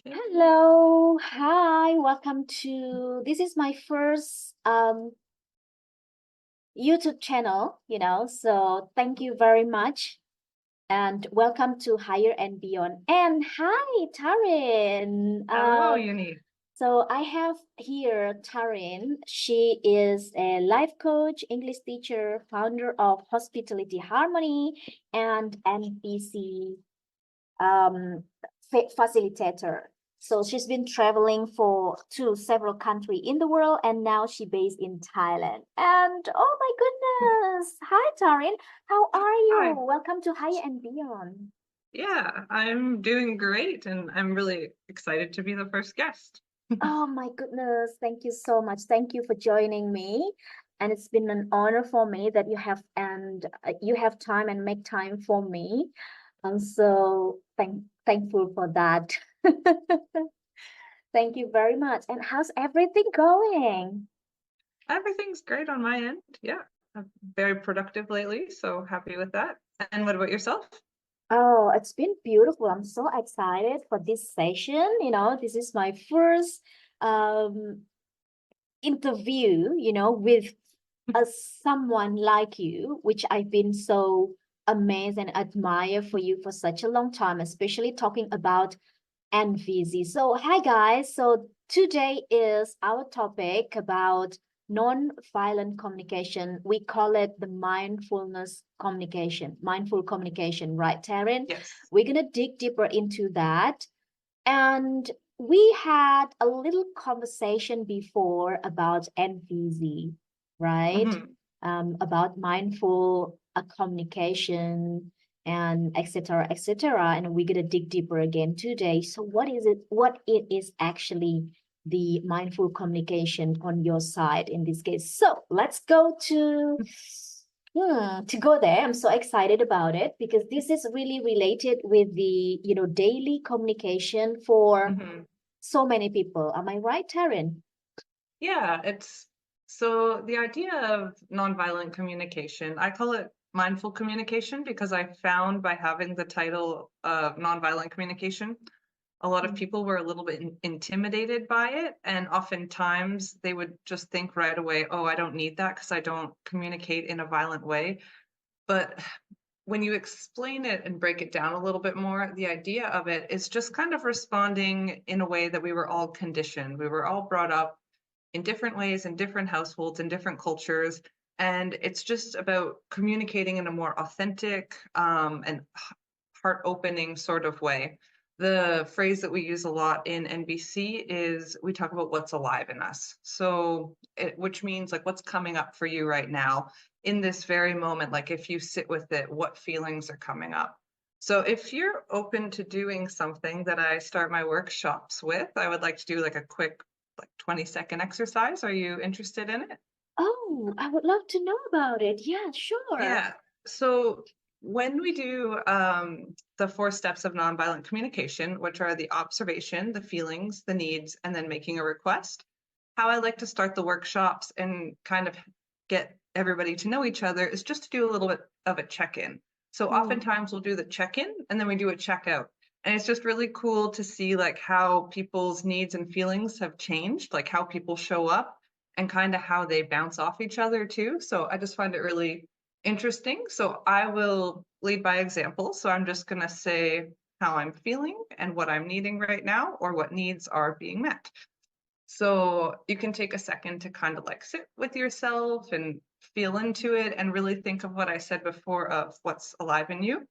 Okay. Hello, hi, welcome to this is my first YouTube channel, so thank you very much and welcome to Higher and Beyond. And hi, Taryn. Hello, Yunie. So I have here Taryn. She is a life coach, English teacher, founder of Hospitality Harmony and NPC um, facilitator. So she's been traveling to several countries in the world, and now she's based in Thailand. And oh my goodness, hi Tarin, how are you? Hi. Welcome to Higher and Beyond. Yeah, I'm doing great, and I'm really excited to be the first guest. Oh my goodness, thank you so much. Thank you for joining me. And it's been an honor for me that you have time and make time for me. I'm so thankful for that. Thank you very much. And how's everything going? Everything's great on my end. Yeah, I'm very productive lately, so happy with that. And what about yourself? Oh, it's been beautiful. I'm so excited for this session. This is my first um interview, with someone like you, which I've been so amazed and admire for you for such a long time, especially talking about NVZ. So, hi guys. So, today is our topic about non-violent communication. We call it the mindful communication, right, Taryn? Yes. We're going to dig deeper into that. And we had a little conversation before about NVZ, right? hmm About mindful communication and etc etc, and we're going to dig deeper again today. So what it is actually the mindful communication on your side in this case? So let's go to go there. I'm so excited about it because this is really related with the daily communication for hmm so many people. Am I right, Taryn? Yeah, it's so the idea of nonviolent communication, I call it mindful communication because I found by having the title of nonviolent communication, a lot of people were a little bit intimidated by it. And oftentimes they would just think right away, oh, I don't need that because I don't communicate in a violent way. But when you explain it and break it down a little bit more, the idea of it is just kind of responding in a way that we were all conditioned. We were all brought up in different ways, in different households, in different cultures. And it's just about communicating in a more authentic and heart opening sort of way. The phrase that we use a lot in NBC is we talk about what's alive in us. So, which means like what's coming up for you right now in this very moment. Like if you sit with it, what feelings are coming up? So, if you're open to doing something that I start my workshops with, I would like to do like a quick, like 20-second exercise. Are you interested in it? Oh, I would love to know about it. Yeah, sure. Yeah. So when we do the 4 steps of nonviolent communication, which are the observation, the feelings, the needs, and then making a request, how I like to start the workshops and kind of get everybody to know each other is just to do a little bit of a check-in. So Mm, oftentimes we'll do the check-in and then we do a check-out. And it's just really cool to see like how people's needs and feelings have changed, like how people show up and kind of how they bounce off each other too. So I just find it really interesting. So I will lead by example. So I'm just going to say how I'm feeling and what I'm needing right now or what needs are being met. So you can take a second to kind of like sit with yourself and feel into it and really think of what I said before of what's alive in you.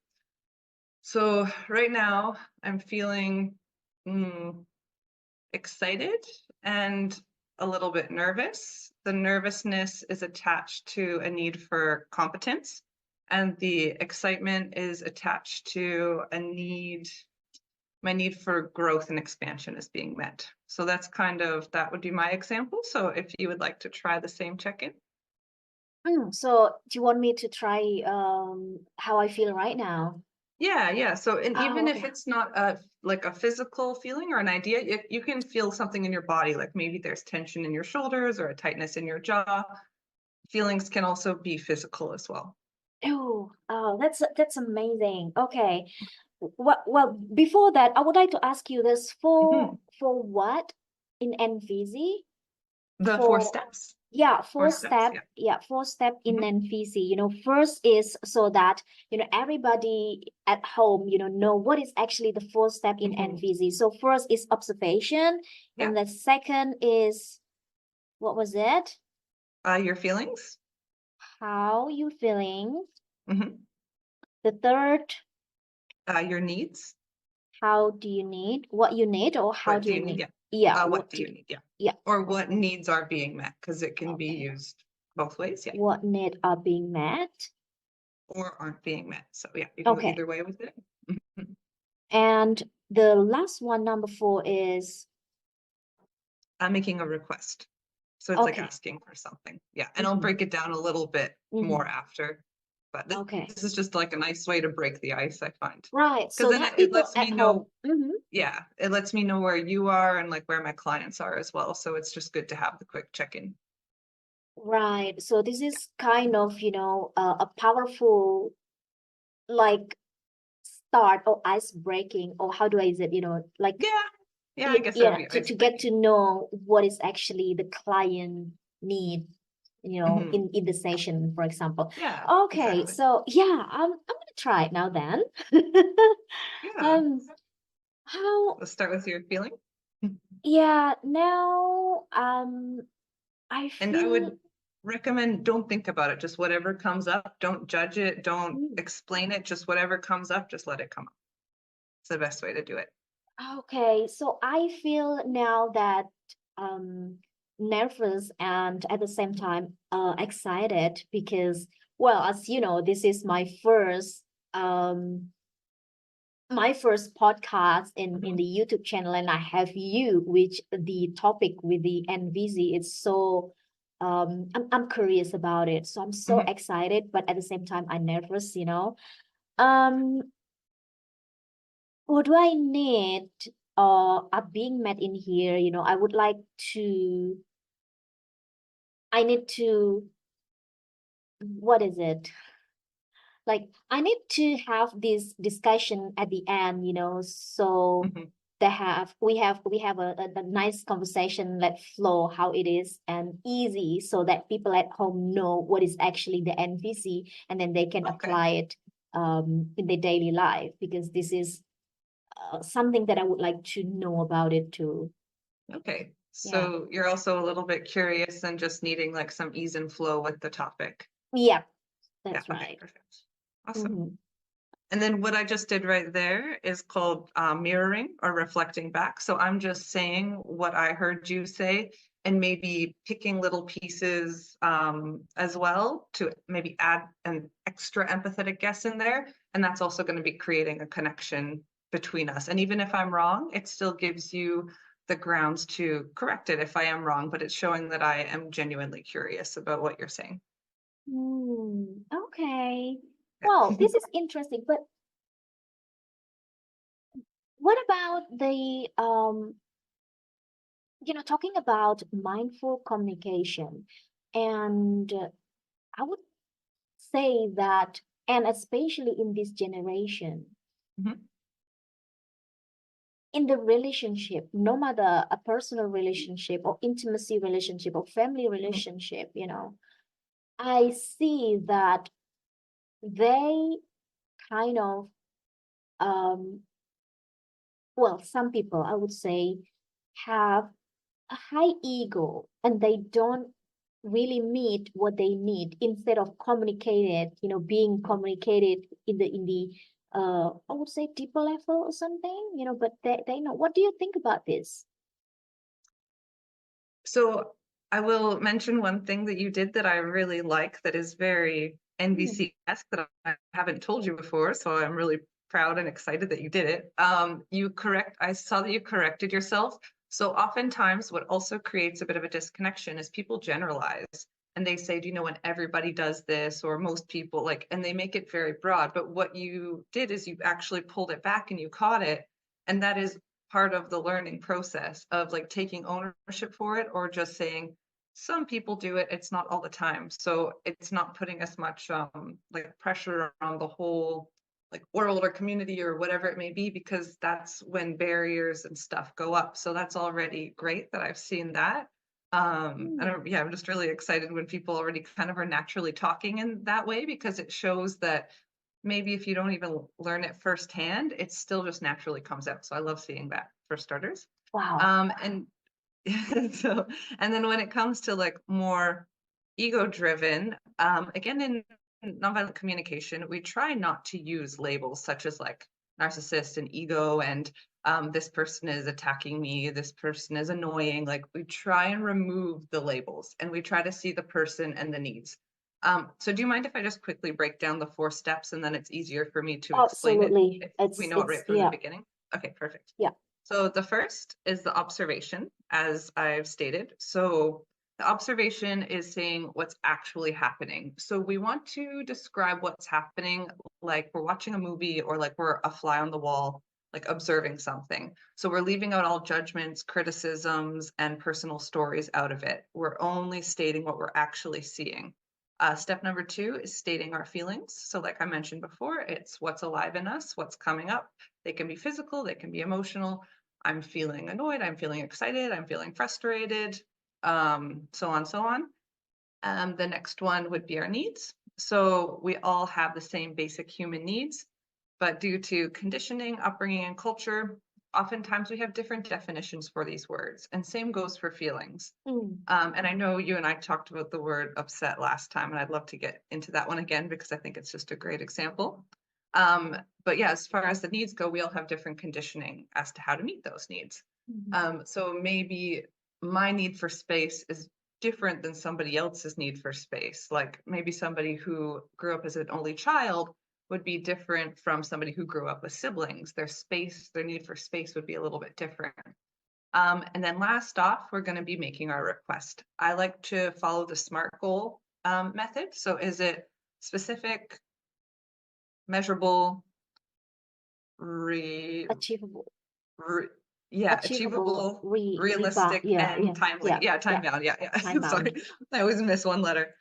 So right now I'm feeling excited and a little bit nervous. The nervousness is attached to a need for competence, and the excitement is attached to my need for growth and expansion is being met. So that would be my example. So if you would like to try the same check-in. So do you want me to try how I feel right now? Yeah. So, and Oh, even if okay. it's not like a physical feeling or an idea, you can feel something in your body, like maybe there's tension in your shoulders or a tightness in your jaw. Feelings can also be physical as well. Oh, that's amazing. Okay. well, before that, I would like to ask you this Mhm. for what in NVC? The four For steps. yeah, Four steps, yeah. four step in Mhm. NVC. First is so that everybody at home know what is actually the fourth step in Mhm. NVC. So first is observation, Yeah. and the second is, what was it? Your feelings. How you feeling? Mhm. The third, Your needs. how do you need? What you need, or how What do do you you need? need? Yeah. Yeah, What what do do you need? Yeah. yeah, Or what needs are being met, because it can be okay. used both ways, yeah, What need are being met? or aren't being met. So yeah, you can go Okay. either way with it. Mhm. And the last one, number four, is I'm making a request. So it's like okay. asking for something. Yeah. And I'll break it down a little bit more after. But Okay. this is just like a nice way to break the ice, I find. Right. Because So then that it people lets me at home. know, yeah, it lets me know where you are and like where my clients are as well. So it's just good to have the quick check-in. Right. So this is kind of, a powerful like start or ice breaking, or how do I say it, like Yeah. Yeah, I guess that would be to get icebreaking. to know what is actually the client need, Mhm. in the session, for example. Yeah, Okay, exactly. so yeah, I'm gonna try it now then. Yeah. Um, how Let's start with your feeling. yeah, now I And I feel would recommend don't think about it, just whatever comes up, don't judge it, don't mm, explain it, just whatever comes up, just let it come up. It's the best way to do it. okay, so I feel now that um nervous and at the same time excited because, well, as you know, this is um my first podcast in Mhm. the YouTube channel, and I have you, which the topic with the NVZ is so I'm curious about it. So I'm so Mhm. excited, but at the same time I'm nervous. Um what do I need are being met in here? I would like to I need to what is it? Like I need to have this discussion at the end, so Mhm. we have a nice conversation, let flow how it is and easy, so that people at home know what is actually the NVC, and then they can Okay. apply it in their daily life, because this is something that I would like to know about it too. Okay. Yeah. So you're also a little bit curious and just needing like some ease and flow with the topic. Yeah, Yeah. that's Okay. right. Perfect. Awesome. Mm-hmm. And then what I just did right there is called mirroring or reflecting back. So I'm just saying what I heard you say and maybe picking little pieces as well to maybe add an extra empathetic guess in there. And that's also going to be creating a connection between us. And even if I'm wrong, it still gives you the grounds to correct it if I am wrong, but it's showing that I am genuinely curious about what you're saying. Okay. Well, Yeah. this is interesting, but what about the talking about mindful communication, and I would say that, and especially in this generation, Mhm. in the relationship, no matter a personal relationship or intimacy relationship or family Mhm. relationship, I see that they kind of um well, some people, I would say, have a high ego, and they don't really meet what they need, instead of communicated, being communicated in the I would say deeper level or something, but they know. What do you think about this? So I will mention one thing that you did that I really like that is very Mm, NVC-esque that I haven't told you before. So I'm really proud and excited that you did it. I saw that you corrected yourself. So oftentimes what also creates a bit of a disconnection is people generalize and they say, do you know when everybody does this or most people like, and they make it very broad. But what you did is you actually pulled it back and you caught it. And that is part of the learning process of like taking ownership for it or just saying some people do it, it's not all the time, so it's not putting as much like pressure on the whole like world or community or whatever it may be, because that's when barriers and stuff go up. So that's already great that I've seen that. Yeah, I'm just really excited when people already kind of are naturally talking in that way, because it shows that maybe if you don't even learn it firsthand, it still just naturally comes out. So I love seeing that for starters. Wow. And so, and then when it comes to like more ego driven, again, in nonviolent communication, we try not to use labels such as like narcissist and ego and this person is attacking me, this person is annoying. Like we try and remove the labels and we try to see the person and the needs. So do you mind if I just quickly break down the 4 steps and then it's easier for me to explain it Absolutely. if we know it right from the Yeah. beginning? Okay, perfect. Yeah. So the first is the observation, as I've stated. So the observation is saying what's actually happening. So we want to describe what's happening like we're watching a movie or like we're a fly on the wall, like observing something. So we're leaving out all judgments, criticisms, and personal stories out of it. We're only stating what we're actually seeing. Step number 2 is stating our feelings. So like I mentioned before, it's what's alive in us, what's coming up. They can be physical, they can be emotional. I'm feeling annoyed, I'm feeling excited, I'm feeling frustrated, so on, so on. The next one would be our needs. So we all have the same basic human needs, but due to conditioning, upbringing, and culture, oftentimes we have different definitions for these words, and same goes for feelings. And I know you and I talked about the word upset last time, and I'd love to get into that one again because I think it's just a great example. But yeah, as far as the needs go, we all have different conditioning as to how to meet those needs. So maybe my need for space is different than somebody else's need for space. Like maybe somebody who grew up as an only child would be different from somebody who grew up with siblings. Their space, their need for space would be a little bit different. And then last off, we're going to be making our request. I like to follow the SMART goal method. So is it specific, measurable, Achievable. achievable, realistic, and timely. Yeah, time bound. Yeah. Time bound. Sorry, I always miss one letter.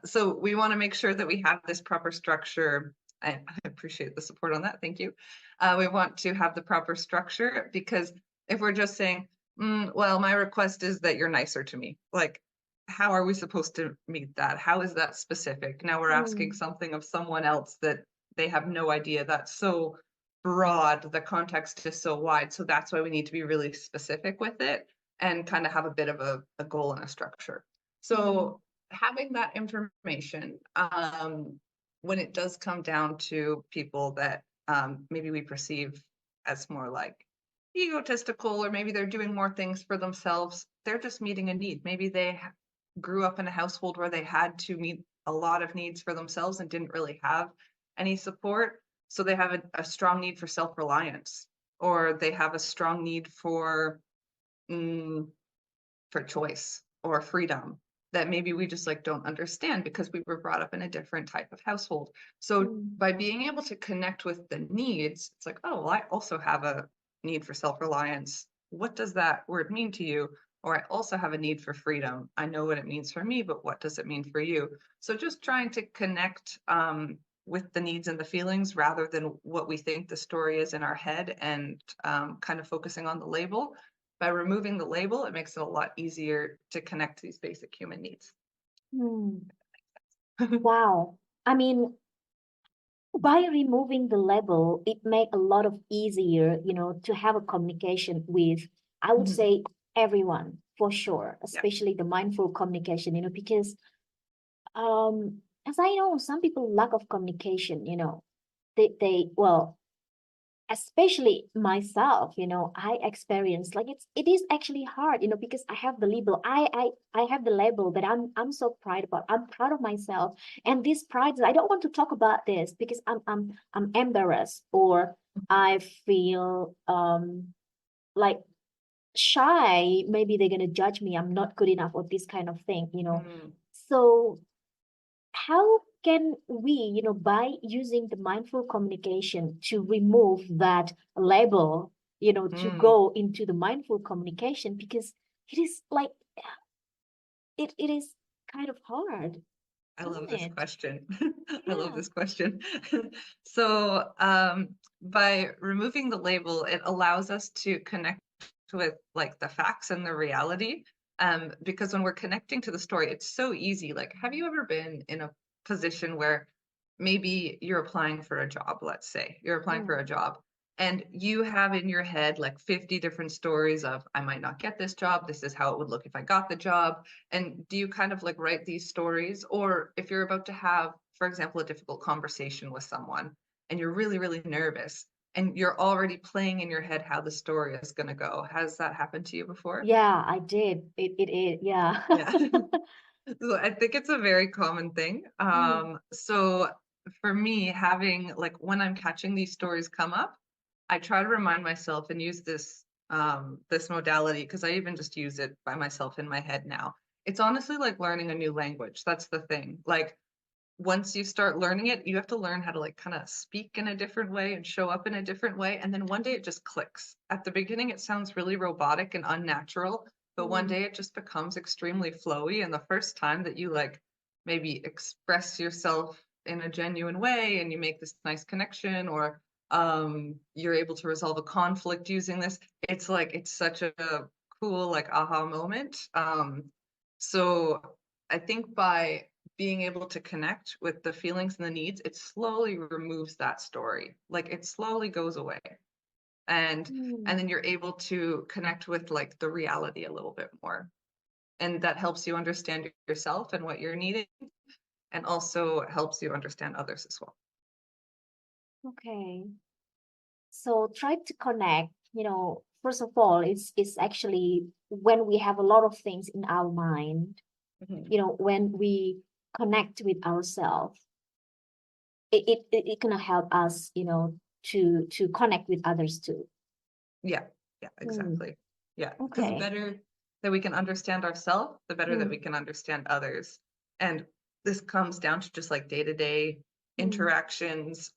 So we want to make sure that we have this proper structure. I appreciate the support on that. Thank you. We want to have the proper structure, because if we're just saying, well, my request is that you're nicer to me, like, how are we supposed to meet that? How is that specific? Now we're asking something of someone else that they have no idea. That's so broad, the context is so wide. So that's why we need to be really specific with it and kind of have a bit of a goal and a structure. So having that information, when it does come down to people that maybe we perceive as more like egotistical, or maybe they're doing more things for themselves, they're just meeting a need. Maybe they grew up in a household where they had to meet a lot of needs for themselves and didn't really have any support. So they have a strong need for self-reliance, or they have a strong need for choice or freedom that maybe we just like don't understand because we were brought up in a different type of household. So by being able to connect with the needs, it's like, oh, well, I also have a need for self-reliance. What does that word mean to you? Or I also have a need for freedom. I know what it means for me, but what does it mean for you? So just trying to connect with the needs and the feelings rather than what we think the story is in our head, and kind of focusing on the label. By removing the label, it makes it a lot easier to connect to these basic human needs. Wow. I mean, by removing the label, it makes a lot of easier, to have a communication with, I would say, everyone for sure, especially the mindful communication, because as I know, some people lack of communication, well, especially myself, I experienced like it is actually hard, because I have the label. I have the label that I'm so proud about. I'm proud of myself, and this pride, I don't want to talk about this because I'm embarrassed, or I feel like shy. Maybe they're gonna judge me. I'm not good enough, or this kind of thing, So how can we, by using the mindful communication to remove that label, to go into the mindful communication, because it is like, it is kind of hard. I love this Right. question. I love Yeah. this question. So, by removing the label, it allows us to connect with like the facts and the reality. Because when we're connecting to the story, it's so easy. Like, have you ever been in a position where maybe you're applying for a job, let's say you're applying for Mm. a job, and you have in your head like 50 different stories of, I might not get this job, this is how it would look if I got the job. And do you kind of like write these stories? Or if you're about to have, for example, a difficult conversation with someone and you're really, really nervous and you're already playing in your head how the story is going to go. Has that happened to you before? Yeah, I did. It yeah. Yeah. So I think it's a very common thing. Mm. So for me, having like when I'm catching these stories come up, I try to remind myself and use this modality because I even just use it by myself in my head now. It's honestly like learning a new language. That's the thing. Like once you start learning it, you have to learn how to like kind of speak in a different way and show up in a different way. And then one day it just clicks. At the beginning, it sounds really robotic and unnatural, but one Mm. day it just becomes extremely flowy. And the first time that you like maybe express yourself in a genuine way and you make this nice connection, or you're able to resolve a conflict using this, it's like it's such a cool like aha moment. So I think by being able to connect with the feelings and the needs, it slowly removes that story. Like it slowly goes away. And Mm. and then you're able to connect with like the reality a little bit more. And that helps you understand yourself and what you're needing, and also helps you understand others as well. Okay. So try to connect, first of all, it's actually when we have a lot of things in our mind, Mhm. when we connect with ourselves, it gonna help us, to connect with others too. Yeah, yeah, Mm. exactly. Yeah, because the Okay. better that we can understand ourselves, the better that we Mm. can understand others. And this comes down to just like day-to-day Mm. interactions.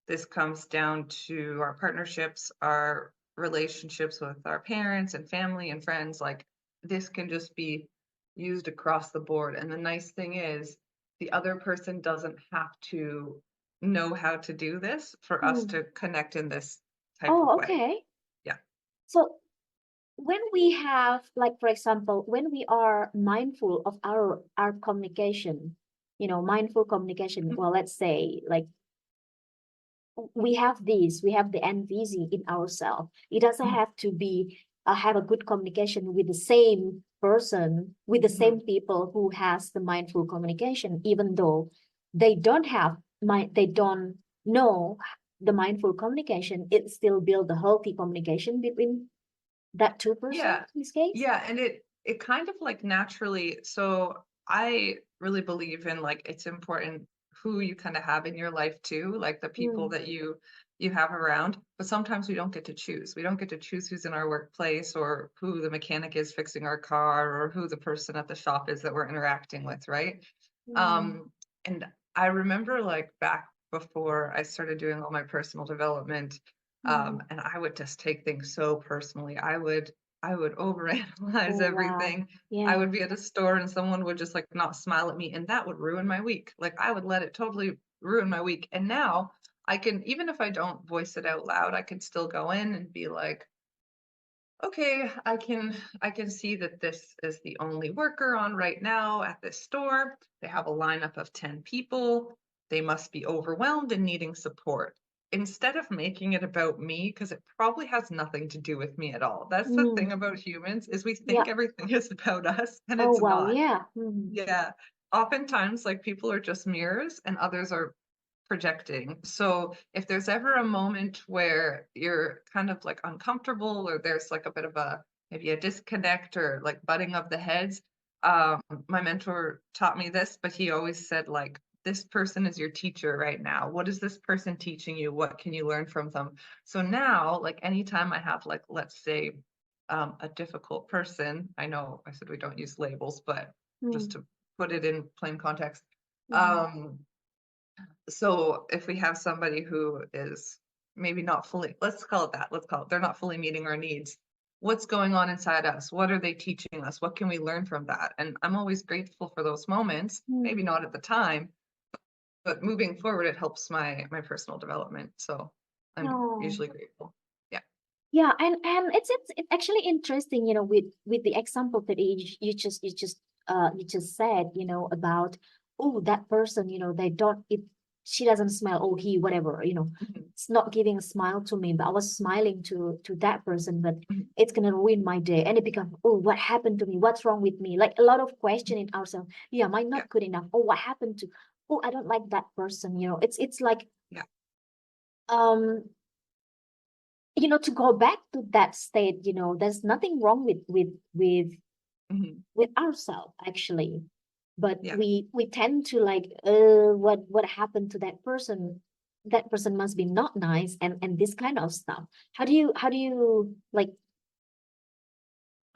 This comes down to our partnerships, our relationships with our parents and family and friends. Like this can just be used across the board. And the nice thing is the other person doesn't have to know how to do this for us Mm. to connect in this type of Oh, way. okay. Yeah. So when we have, like, for example, when we are mindful of our communication, mindful communication, well, let's say, like, we have the NVC in ourselves. It doesn't Mhm, have to be have a good communication with the same person, with the mhm. same people who has the mindful communication, even though they don't have they don't know the mindful communication. It still build the healthy communication between that two person Yeah. in this case. Yeah, and it kind of like naturally, so I really believe in like it's important who you kind of have in your life too, like the people Mm. that you have around, but sometimes we don't get to choose. We don't get to choose who's in our workplace or who the mechanic is fixing our car or who the person at the shop is that we're interacting with, right? Mm. Um, and I remember like back before I started doing all my personal development, Mm. and I would just take things so personally. I would overanalyze Oh, wow. everything. I Yeah. would be at a store and someone would just like not smile at me, and that would ruin my week. Like I would let it totally ruin my week. And now I can, even if I don't voice it out loud, I can still go in and be like, okay, I can see that this is the only worker on right now at this store. They have a lineup of 10 people. They must be overwhelmed and needing support. Instead of making it about me, because it probably has nothing to do with me at all. That's the Mm. thing about humans is we Yeah. think everything is about us and Oh, it's wow. not. Yeah. Mm. Yeah. Oftentimes, like people are just mirrors and others are projecting. So if there's ever a moment where you're kind of like uncomfortable or there's like a bit of a maybe a disconnect or like butting of the heads, my mentor taught me this, but he always said like this person is your teacher right now. What is this person teaching you? What can you learn from them? So now, like anytime I have like let's say a difficult person, I know I said we don't use labels, but just Mm. to put it in plain context. Mm. Um, so if we have somebody who is maybe not fully, let's call it that, let's call it, they're not fully meeting our needs. what's going on inside us? What are they teaching us? What can we learn from that? And I'm always grateful for those moments, maybe not at the time, but moving forward, it helps my personal development. So I'm Oh. usually grateful. Yeah. Yeah, and it's actually interesting, with the example that you just said, about, oh, that person, they don't it she doesn't smile, oh, he whatever, Mhm. it's not giving a smile to me, but I was smiling to that person, but Mhm. it's gonna ruin my day, and it becomes, oh, what happened to me? What's wrong with me? Like a lot of questioning ourselves. Yeah, am I Yeah. not good enough? Oh, what happened to? Oh, I don't like that person. It's like Yeah. um to go back to that state, there's nothing wrong Mhm. with ourselves actually, but Yeah. we tend to like, what happened to that person? That person must be not nice, and this kind of stuff. How do you like,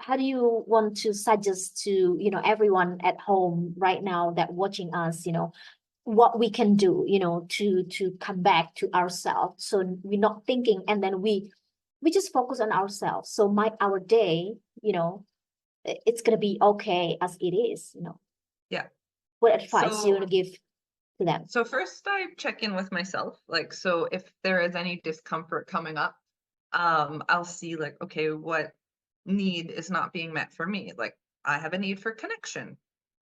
how do you want to suggest to, everyone at home right now that watching us, what we can do, to come back to ourselves, so we're not thinking, and then we just focus on ourselves, so our day, it's gonna be okay as it is. Yeah. What advice you So want to give to them? So first I check in with myself. Like, so if there is any discomfort coming up, I'll see like, okay, what need is not being met for me? Like, I have a need for connection.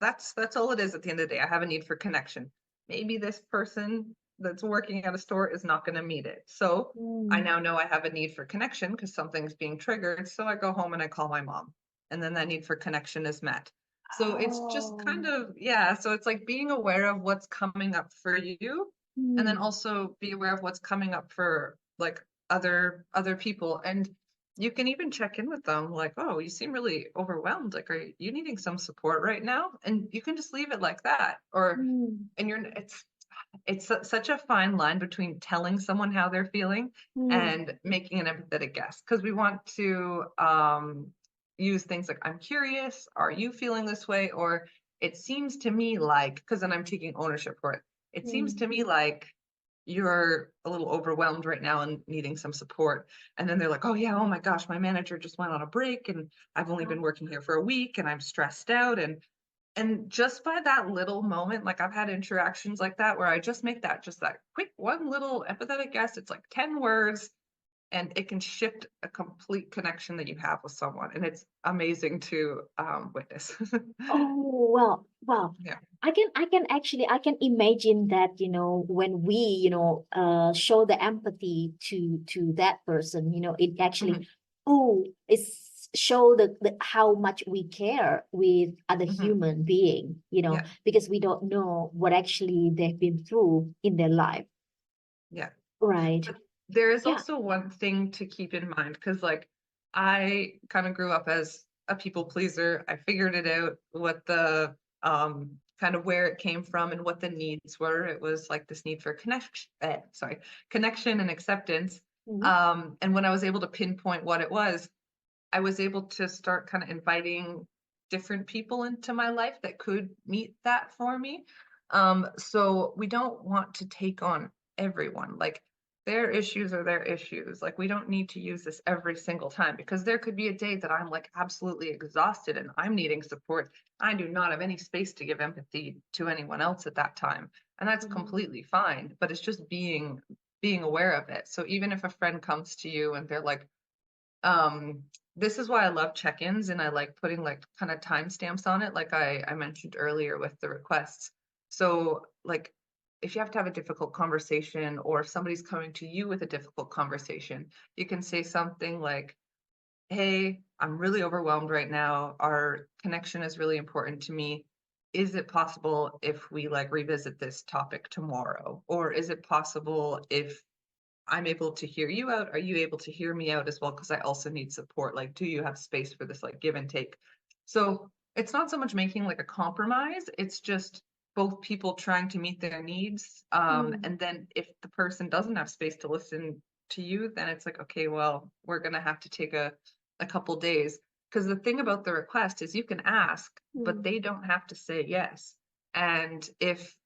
That's all it is at the end of the day. I have a need for connection. Maybe this person that's working at a store is not going to meet it. So I Mm. now know I have a need for connection because something's being triggered. So I go home and I call my mom. And then that need for connection is met. So it's just Oh. kind of, yeah, so it's like being aware of what's coming up for you, and then Mm. also be aware of what's coming up for like other people. And you can even check in with them like, oh, you seem really overwhelmed. Like, are you needing some support right now? And you can just leave it like that. Or Mm. and you're such a fine line between telling someone how they're feeling Mm. and making an empathetic guess, because we want to use things like, I'm curious, are you feeling this way? Or it seems to me like, because then I'm taking ownership for it. It seems Mm. to me like you're a little overwhelmed right now and needing some support. And then they're like, oh yeah, oh my gosh, my manager just went on a break and I've only been working here for a week and I'm stressed out. And just by that little moment, like I've had interactions like that where I just make just that quick one little empathetic guess. It's like 10 words and it can shift a complete connection that you have with someone. And it's amazing to witness. Oh, well, Yeah. I can imagine that, when we, show the empathy to that person, it Mhm. actually, oh, it's show the how much we care with other Mhm. human being, Yeah. because we don't know what actually they've been through in their life. Yeah. Right. But there is Yeah. also one thing to keep in mind, because like I kind of grew up as a people pleaser. I figured it out what the kind of where it came from and what the needs were. It was like this need for connection and acceptance. Mhm. And when I was able to pinpoint what it was, I was able to start kind of inviting different people into my life that could meet that for me. So we don't want to take on everyone. Like, their issues are their issues. Like, we don't need to use this every single time, because there could be a day that I'm like absolutely exhausted and I'm needing support. I do not have any space to give empathy to anyone else at that time. And that's Mhm. completely fine, but it's just being aware of it. So even if a friend comes to you and they're like, um, this is why I love check-ins and I like putting like kind of timestamps on it, like I mentioned earlier with the requests. So like if you have to have a difficult conversation or if somebody's coming to you with a difficult conversation, you can say something like, hey, I'm really overwhelmed right now. Our connection is really important to me. Is it possible if we like revisit this topic tomorrow? Or is it possible if I'm able to hear you out? Are you able to hear me out as well? Because I also need support. Like, do you have space for this like give and take? So it's not so much making like a compromise, it's just both people trying to meet their needs. Mm. And then if the person doesn't have space to listen to you, then it's like, okay, well, we're gonna have to take a couple days. Because the thing about the request is you can ask, but Mm. they don't have to say yes. And if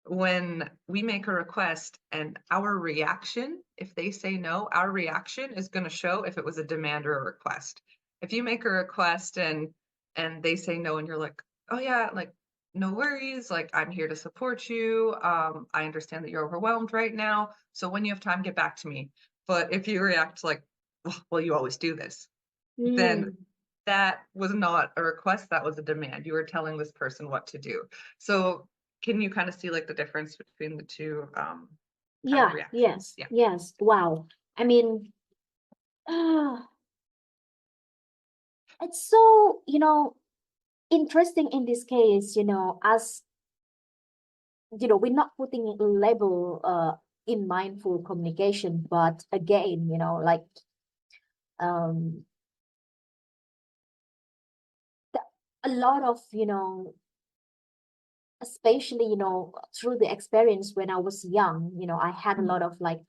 when we make a request and our reaction, if they say no, our reaction is going to show if it was a demand or a request. if you make a request and they say no and you're like, oh yeah, like no worries, like I'm here to support you. I understand that you're overwhelmed right now. So when you have time, get back to me. But if you react like, well, you always do this, then Mm. that was not a request, that was a demand. You were telling this person what to do. So can you kind of see like the difference between the two kind of Yeah, reactions? yes, Yeah. yes. Wow. I mean, it's so, interesting in this case, as we're not putting a label in mindful communication, but again, like um a lot of, especially, through the experience when I was young, I had a Mhm. lot of like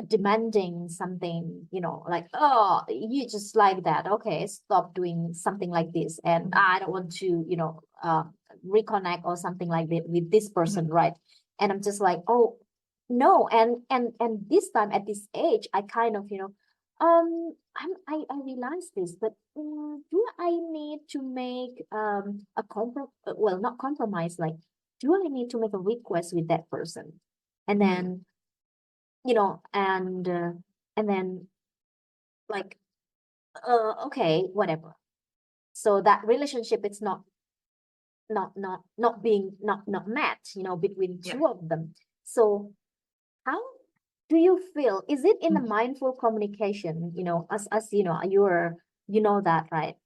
demanding something, like, oh, you just like that. Okay, stop doing something like this. And Mhm. I don't want to, reconnect or something like that with this person, Mhm. right? And I'm just like, oh, no. And this time at this age, I kind of, I realized this, but do I need to make a well, not compromise, like, do I need to make a request with that person? And Mhm. then and then like okay, whatever. So that relationship, it's not being not met, between Yeah. two of them. So how do you feel, is it in the Mhm. mindful communication, as you know that, right?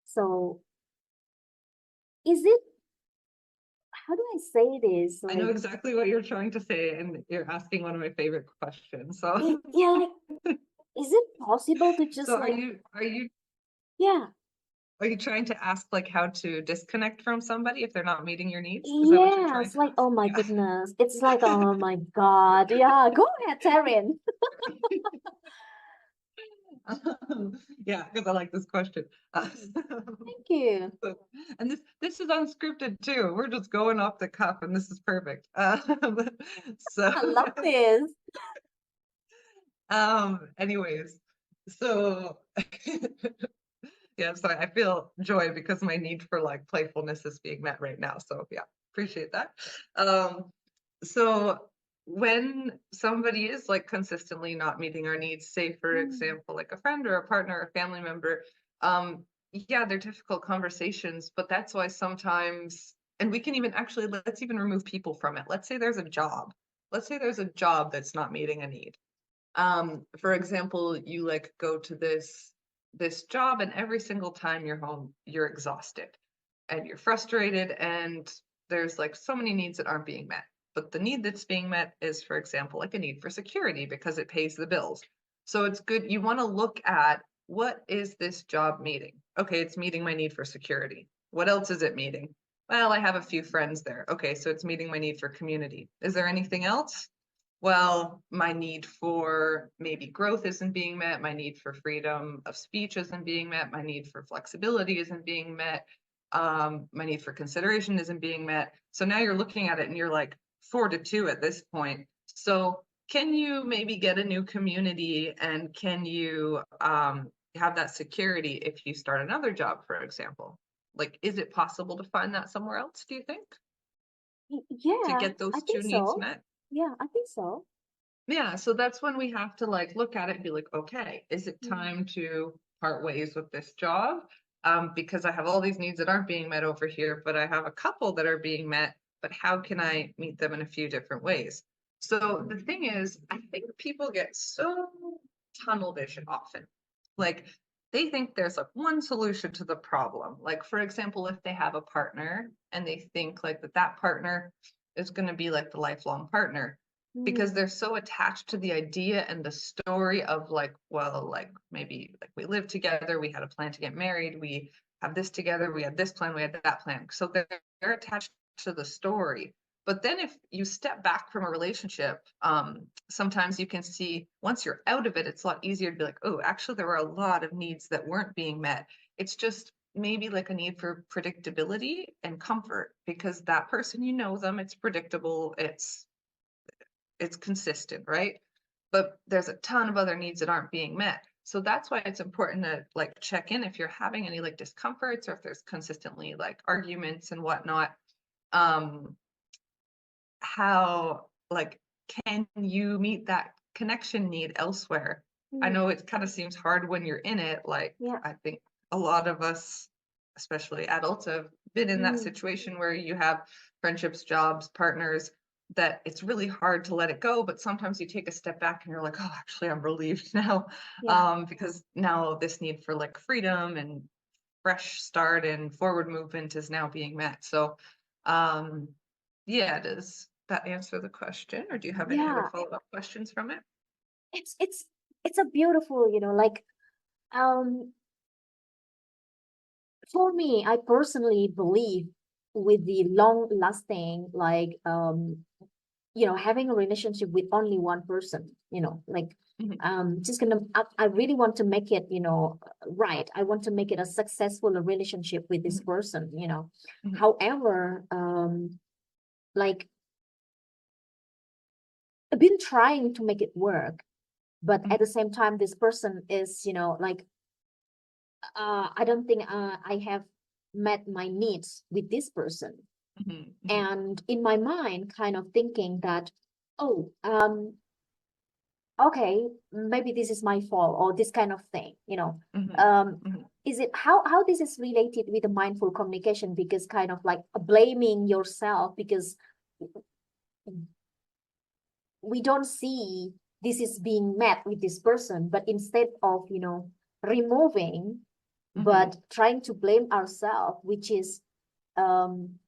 So is it, how do I say this, I know like, exactly what you're trying to say, and you're asking one of my favorite questions. So, yeah, like, is it possible to so just like, yeah, are you trying to ask like how to disconnect from somebody if they're not meeting your needs? Is that what you're yeah, trying it's to like, oh my ask? goodness, it's like, oh my God, yeah, go ahead, Taryn. Yeah. Yeah, because I like this question. Thank you. So, and this is unscripted too. We're just going off the cuff, and this is perfect. So, I love this. anyways, so yeah, sorry, I feel joy because my need for like playfulness is being met right now. So yeah, appreciate that. So when somebody is like consistently not meeting our needs, say for Mm, example, like a friend or a partner or a family member, yeah, they're difficult conversations, but that's why sometimes, and we can even actually, let's even remove people from it. Let's say there's a job. Let's say there's a job that's not meeting a need. For example, you like go to this job and every single time you're home, you're exhausted and you're frustrated and there's like so many needs that aren't being met. But the need that's being met is, for example, like a need for security because it pays the bills. So it's good. You want to look at what is this job meeting? Okay, it's meeting my need for security. What else is it meeting? Well, I have a few friends there. Okay, so it's meeting my need for community. Is there anything else? Well, my need for maybe growth isn't being met, my need for freedom of speech isn't being met, my need for flexibility isn't being met, my need for consideration isn't being met. So now you're looking at it and you're like 4-2 at this point. So can you maybe get a new community and can you have that security if you start another job, for example? Like, is it possible to find that somewhere else, do you think, to yeah, get I those think two needs so. met? Yeah, I think so. Yeah, so that's when we have to like look at it and be like, okay, is it Mm, time to part ways with this job? Because I have all these needs that aren't being met over here, but I have a couple that are being met, but how can I meet them in a few different ways? So the thing is, I think people get so tunnel vision often. Like they think there's like one solution to the problem. Like for example, if they have a partner and they think like that partner is going to be like the lifelong partner because mm, they're so attached to the idea and the story of like, well, like maybe like we live together, we had a plan to get married, we have this together, we had this plan, we had that plan. So they're attached to the story. But then if you step back from a relationship, sometimes you can see once you're out of it, it's a lot easier to be like, oh, actually, there were a lot of needs that weren't being met. It's just maybe like a need for predictability and comfort because that person, you know them, it's predictable, it's consistent, right? But there's a ton of other needs that aren't being met. So that's why it's important to like check in if you're having any like discomforts or if there's consistently like arguments and whatnot. Um, how like can you meet that connection need elsewhere? I Mm, know it kind of seems hard when you're in it. Like yeah. I think a lot of us, especially adults, have been in that Mm, situation where you have friendships, jobs, partners that it's really hard to let it go. But sometimes you take a step back and you're like, oh, actually, I'm relieved now, yeah. because now this need for like freedom and fresh start and forward movement is now being met. So, yeah, does that answer the question, or do you have any other Yeah. follow-up questions from it? It's it's it's a beautiful, like um for me, I personally believe with the long lasting, like having a relationship with only one person, like Mhm, just gonna I really want to make it, right. I want to make it a successful relationship with this mhm, person. mhm, However, like I've been trying to make it work, but at mhm, the same time, this person is, like I don't think I have met my needs with this person. mhm, mhm, And in my mind, kind of thinking that, oh, okay, maybe this is my fault or this kind of thing. mhm, Um, mhm, is it how this is related with the mindful communication? Because kind of like blaming yourself because we don't see this is being met with this person, but instead of, removing, mhm, but trying to blame ourselves, which is um,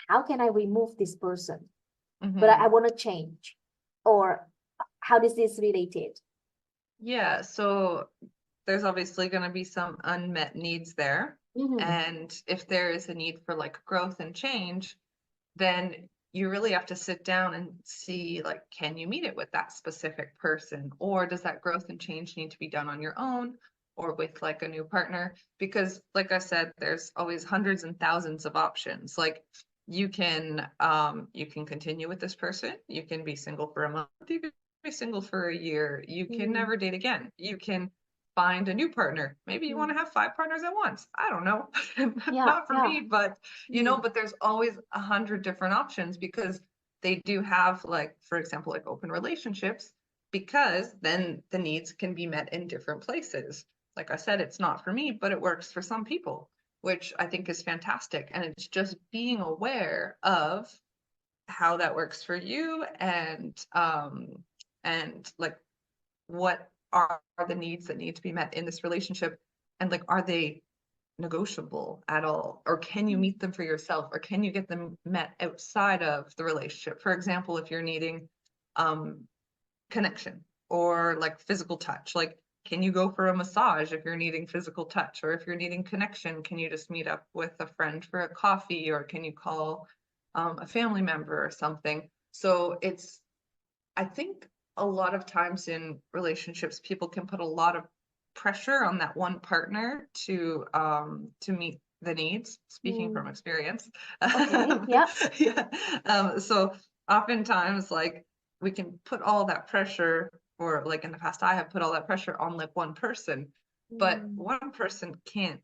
how can I remove this person? But I mhm. want to change. Or how is this related? Yeah, so there's obviously going to be some unmet needs there. Mm-hmm. And if there is a need for like growth and change, then you really have to sit down and see like, can you meet it with that specific person? Or does that growth and change need to be done on your own or with like a new partner? Because like I said, there's always hundreds and thousands of options. Like you can continue with this person, you can be single for a month, you can be single for a year, you can Mm-hmm. never date again, you can find a new partner. Maybe you want to have 5 partners at once. I don't know. Yeah, Not for yeah. me, but Mm-hmm. but there's always 100 different options because they do have like, for example, like open relationships, because then the needs can be met in different places. Like I said, it's not for me, but it works for some people, which I think is fantastic. And it's just being aware of how that works for you and like what are the needs that need to be met in this relationship, and like are they negotiable at all? Or can you meet them for yourself? Or can you get them met outside of the relationship? For example, if you're needing um, connection or like physical touch, like can you go for a massage if you're needing physical touch? Or if you're needing connection, can you just meet up with a friend for a coffee? Or can you call a family member or something? So I think a lot of times in relationships, people can put a lot of pressure on that one partner to meet the needs, speaking from Mm, experience. okay. Yeah. Yeah. So oftentimes like we can put all that pressure, or like in the past I have put all that pressure on like one person, but Mm, one person can't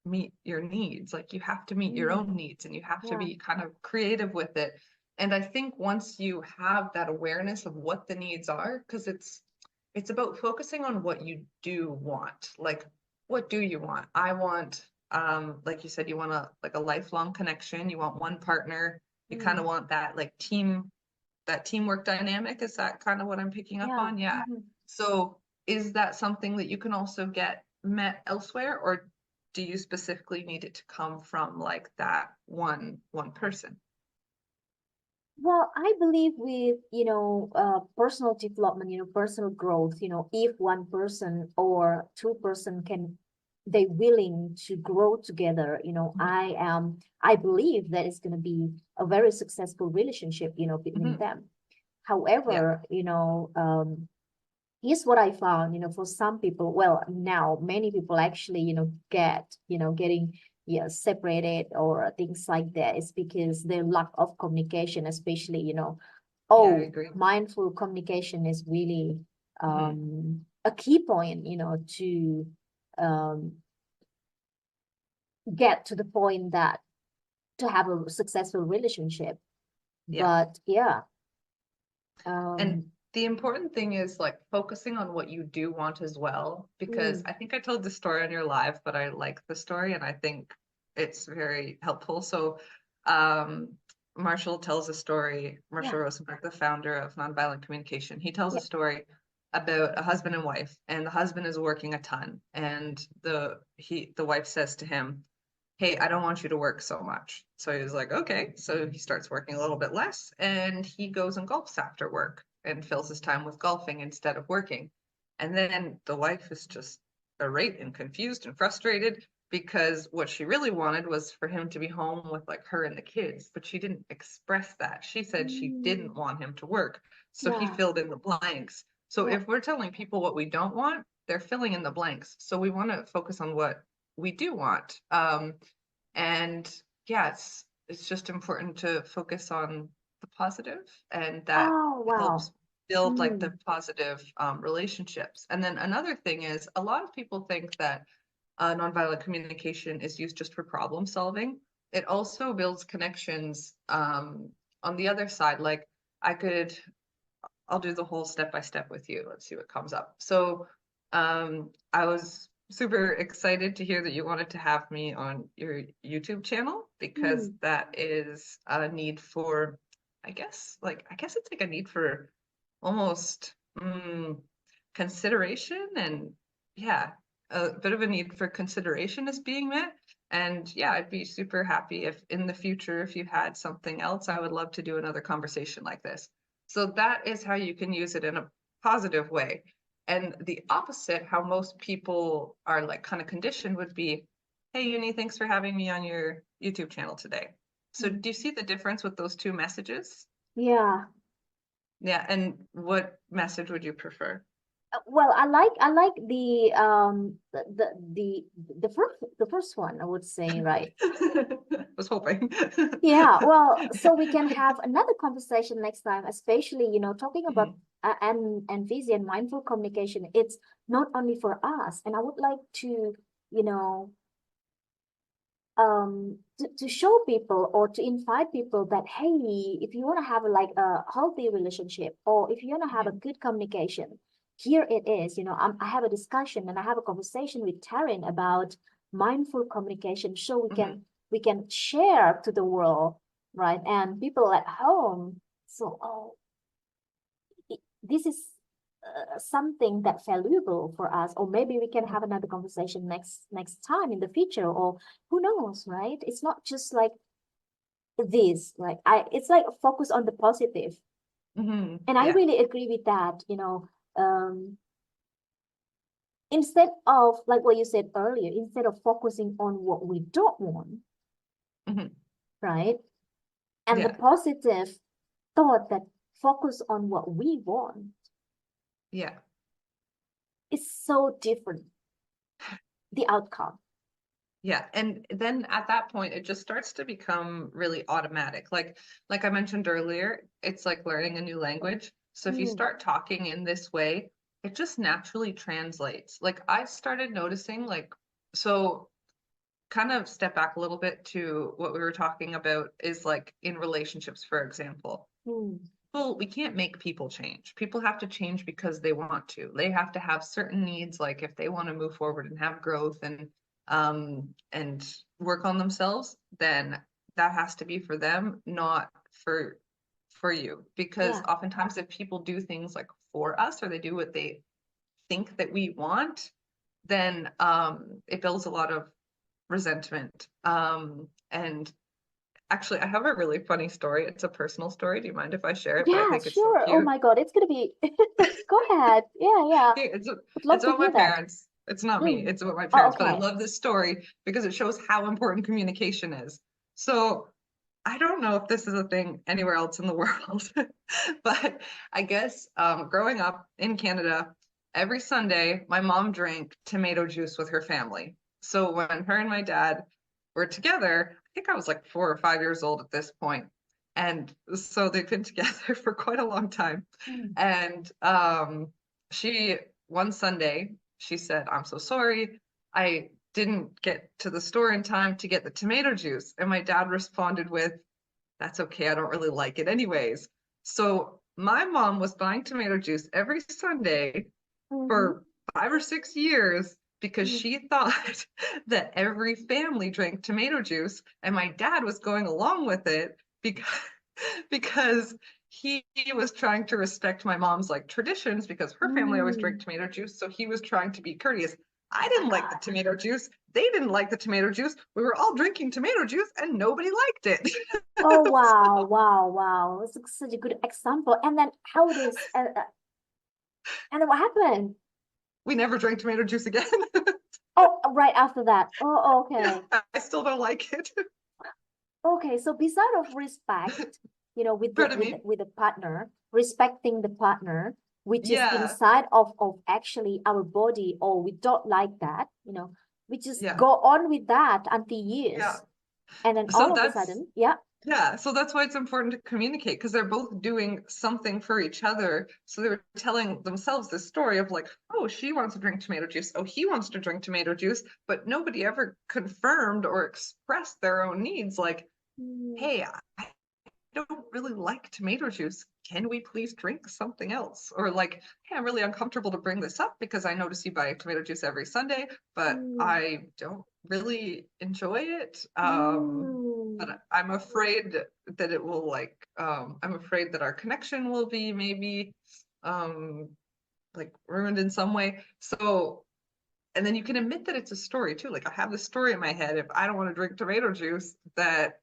meet your needs. Like you have to meet your mm, own needs and you have to yeah. be kind of creative with it. And I think once you have that awareness of what the needs are, because it's about focusing on what you do want. Like, what do you want? I want, like you said, you want a lifelong connection. You want one partner. You kind of Mm, want that like that teamwork dynamic. Is that kind of what I'm picking up yeah. on? Yeah. Mhm. So is that something that you can also get met elsewhere, or do you specifically need it to come from like that one person? Well, I believe with, personal development, personal growth, if one person or two-person they willing to grow together, Mhm, I believe that it's going to be a very successful relationship, between mhm. them. Yeah. However, here's what I found, for some people, well, now many people actually, getting yeah, separated or things like that is because their lack of communication, especially, Yeah, I oh, agree. mindful communication is really Mhm, a key point, you know, to um, get to the point that to have a successful relationship. Yeah. But yeah. And the important thing is like focusing on what you do want as well, because I think I told the story on your live, but I like the story and I think it's very helpful. So Marshall tells a story, Marshall Rosenberg, the founder of Non-Violent Communication. He tells a story about a husband and wife, and the husband is working a ton, and the wife says to him, hey, I don't want you to work so much. So he was like, okay. So he starts working a little bit less and he goes and golfs after work and fills his time with golfing instead of working. And then the wife is just irate and confused and frustrated because what she really wanted was for him to be home with like her and the kids, but she didn't express that. She said she didn't want him to work. So he filled in the blanks. So if we're telling people what we don't want, they're filling in the blanks. So we want to focus on what we do want. And yeah, it's just important to focus on the positive, and that helps build like the positive relationships. And then another thing is a lot of people think that nonviolent communication is used just for problem solving. It also builds connections on the other side. Like I'll do the whole step by step with you. Let's see what comes up. So I was super excited to hear that you wanted to have me on your YouTube channel, because that is a need for, I guess it's like a need for almost consideration, and yeah, a bit of a need for consideration is being met. And yeah, I'd be super happy if in the future, if you had something else, I would love to do another conversation like this. So that is how you can use it in a positive way. And the opposite, how most people are like kind of conditioned, would be, hey, Yunie, thanks for having me on your YouTube channel today. So do you see the difference with those two messages? Yeah. Yeah. And what message would you prefer? Well, I like the first one, I would say, right? I was hoping. Yeah, well, so we can have another conversation next time, especially, you know, talking about and busy and mindful communication. It's not only for us, and I would like to, you know, to show people or to invite people that, hey, if you want to have like a healthy relationship, or if you want to have a good communication, here it is. You know, I have a discussion and I have a conversation with Taryn about mindful communication, so we can share to the world, right? And people at home. So, oh, this is something that's valuable for us, or maybe we can have another conversation next time in the future, or who knows, right? It's not just like this, like it's like focus on the positive. And I really agree with that, you know. Instead of, like what you said earlier, instead of focusing on what we don't want, right? And the positive thought that focus on what we want. Yeah. It's so different, the outcome. Yeah. And then at that point, it just starts to become really automatic. Like I mentioned earlier, it's like learning a new language. So if you start talking in this way, it just naturally translates. Like I started noticing, like, so kind of step back a little bit to what we were talking about is like in relationships, for example. Well, we can't make people change. People have to change because they want to. They have to have certain needs, like if they want to move forward and have growth and work on themselves, then that has to be for them, not for you. Because oftentimes if people do things like for us, or they do what they think that we want, then it builds a lot of resentment. And actually, I have a really funny story. It's a personal story. Do you mind if I share it? But I Yeah, think it's so sure. Oh cute. my God, it's gonna be. Go ahead. Yeah. It's Would love to about my hear that. parents. It's not me. It's about my Oh, parents. But I okay. love this story because it shows how important communication is. So I don't know if this is a thing anywhere else in the world, but I guess growing up in Canada, every Sunday, my mom drank tomato juice with her family. So when her and my dad were together, I think I was like 4 or 5 years old at this point. And so they've been together for quite a long time. And she one Sunday, she said, I'm so sorry. I didn't get to the store in time to get the tomato juice. And my dad responded with, that's okay. I don't really like it anyways. So my mom was buying tomato juice every Sunday Mm-hmm. for 5 or 6 years because Mm-hmm. she thought that every family drank tomato juice, and my dad was going along with it because he was trying to respect my mom's like traditions because her family always drank Mm. tomato juice, so he was trying to be courteous. I didn't like the Ah. tomato juice. They didn't like the tomato juice. We were all drinking tomato juice and nobody liked it. Oh wow, So wow, wow. It's such a good example. And then how it is, and then what happened? we never drank tomato juice again. Oh, right after that. Oh, Yeah, okay. I still don't like it. Okay. So beside of respect, with the Pardon with the, me. with the partner, respecting the partner, which is Yeah, inside of actually our body, or we don't like that, we just yeah, go on with that until yeah. years. And then So all of a that's sudden, yeah. Yeah, so that's why it's important to communicate because they're both doing something for each other. So they were telling themselves this story of like, oh, she wants to drink tomato juice. Oh, he wants to drink tomato juice. But nobody ever confirmed or expressed their own needs. Like, Mm, hey, I don't really like tomato juice. Can we please drink something else? Or like, hey, I'm really uncomfortable to bring this up because I notice you buy tomato juice every Sunday, but mm, I don't really enjoy it. mm, But I'm afraid that it will like, I'm afraid that our connection will be maybe um, like ruined in some way. So, and then you can admit that it's a story too. Like I have this story in my head. If I don't want to drink tomato juice, that